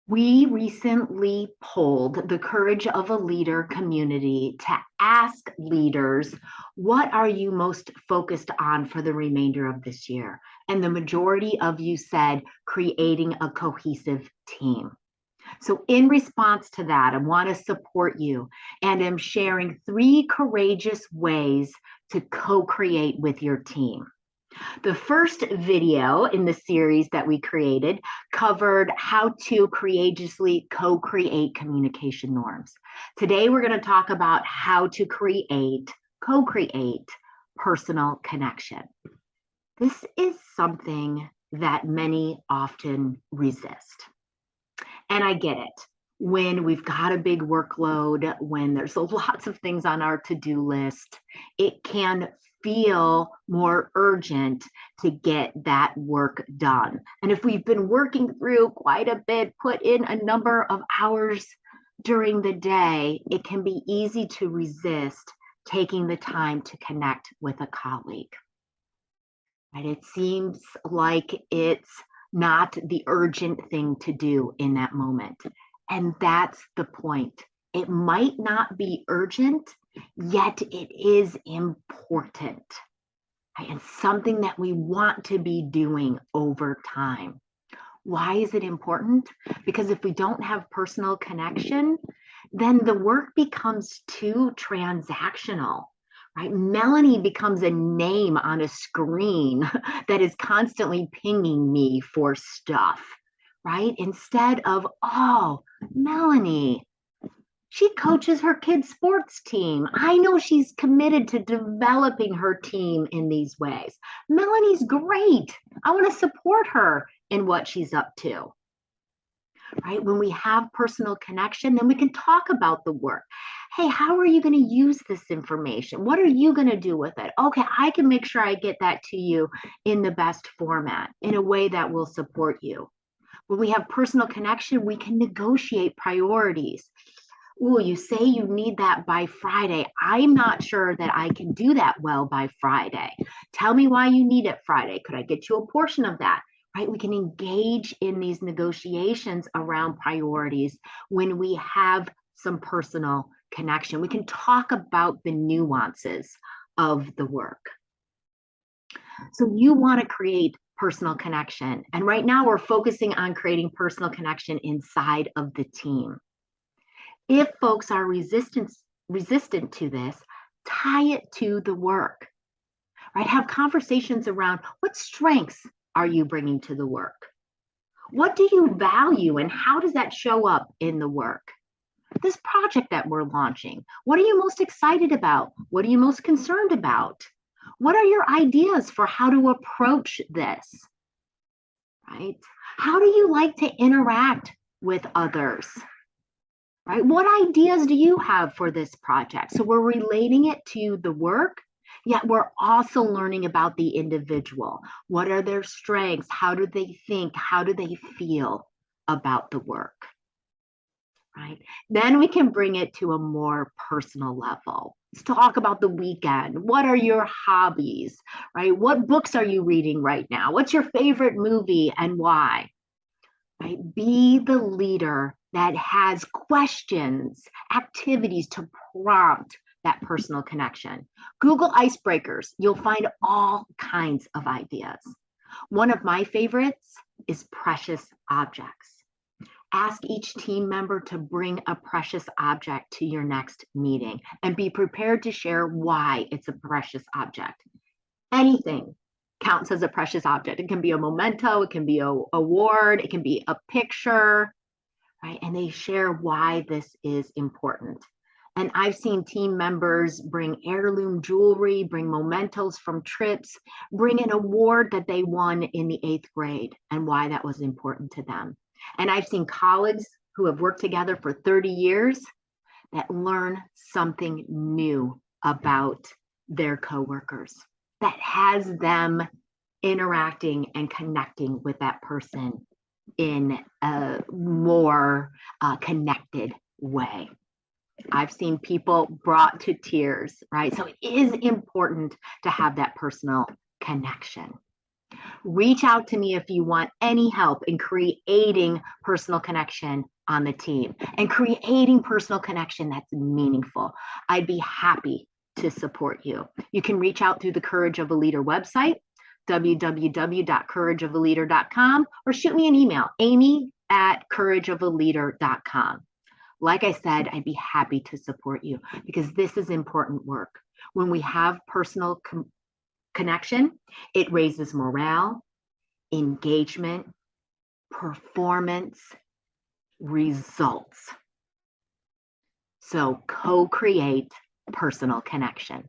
We recently polled the Courage of a Leader community to ask leaders, what are you most focused on for the remainder of this year? And the majority of you said creating a cohesive team. So, in response to that, I want to support you and am sharing 3 courageous ways to co create with your team. The first video in the series that we created covered how to courageously co create communication norms. Today, we're going to talk about how to co create personal connection. This is something that many often resist. And I get it. When we've got a big workload, when there's lots of things on our to-do list, it can feel more urgent to get that work done. And if we've been working through quite a bit, put in a number of hours during the day, it can be easy to resist taking the time to connect with a colleague. Right? It seems like it's not the urgent thing to do in that moment. And that's the point. It might not be urgent, yet it is important. Right? And something that we want to be doing over time. Why is it important? Because if we don't have personal connection, then the work becomes too transactional. Right? Melanie becomes a name on a screen that is constantly pinging me for stuff, right? Instead of, oh, Melanie, she coaches her kids' sports team. I know she's committed to developing her team in these ways. Melanie's great. I want to support her in what she's up to. Right? When we have personal connection, then we can talk about the work. Hey, how are you going to use this information? What are you going to do with it? Okay, I can make sure I get that to you in the best format, in a way that will support you. When we have personal connection, we can negotiate priorities. Oh, you say you need that by Friday. I'm not sure that I can do that well by Friday. Tell me why you need it Friday. Could I get you a portion of that? Right? We can engage in these negotiations around priorities when we have some personal connection. We can talk about the nuances of the work. So you want to create personal connection. And right now we're focusing on creating personal connection inside of the team. If folks are resistant to this, tie it to the work, right? Have conversations around what strengths are you bringing to the work? What do you value and how does that show up in the work? This project that we're launching, what are you most excited about? What are you most concerned about? What are your ideas for how to approach this? Right? How do you like to interact with others? Right? What ideas do you have for this project? So we're relating it to the work, yet we're also learning about the individual. What are their strengths? How do they think? How do they feel about the work? Right? Then we can bring it to a more personal level. Let's talk about the weekend. What are your hobbies? Right? What books are you reading right now? What's your favorite movie and why? Right? Be the leader that has questions, activities to prompt that personal connection. Google icebreakers. You'll find all kinds of ideas. One of my favorites is precious objects. Ask each team member to bring a precious object to your next meeting and be prepared to share why it's a precious object. Anything counts as a precious object. It can be a memento, it can be an award, it can be a picture, right? And they share why this is important. And I've seen team members bring heirloom jewelry, bring mementos from trips, bring an award that they won in the 8th grade and why that was important to them. And I've seen colleagues who have worked together for 30 years that learn something new about their coworkers that has them interacting and connecting with that person in a more connected way. I've seen people brought to tears, right? So it is important to have that personal connection. Reach out to me if you want any help in creating personal connection on the team and creating personal connection that's meaningful. I'd be happy to support you. You can reach out through the Courage of a Leader website, www.courageofaleader.com, or shoot me an email, amy@courageofaleader.com. Like I said, I'd be happy to support you because this is important work. When we have personal connection, it raises morale, engagement, performance, results. So co-create personal connection.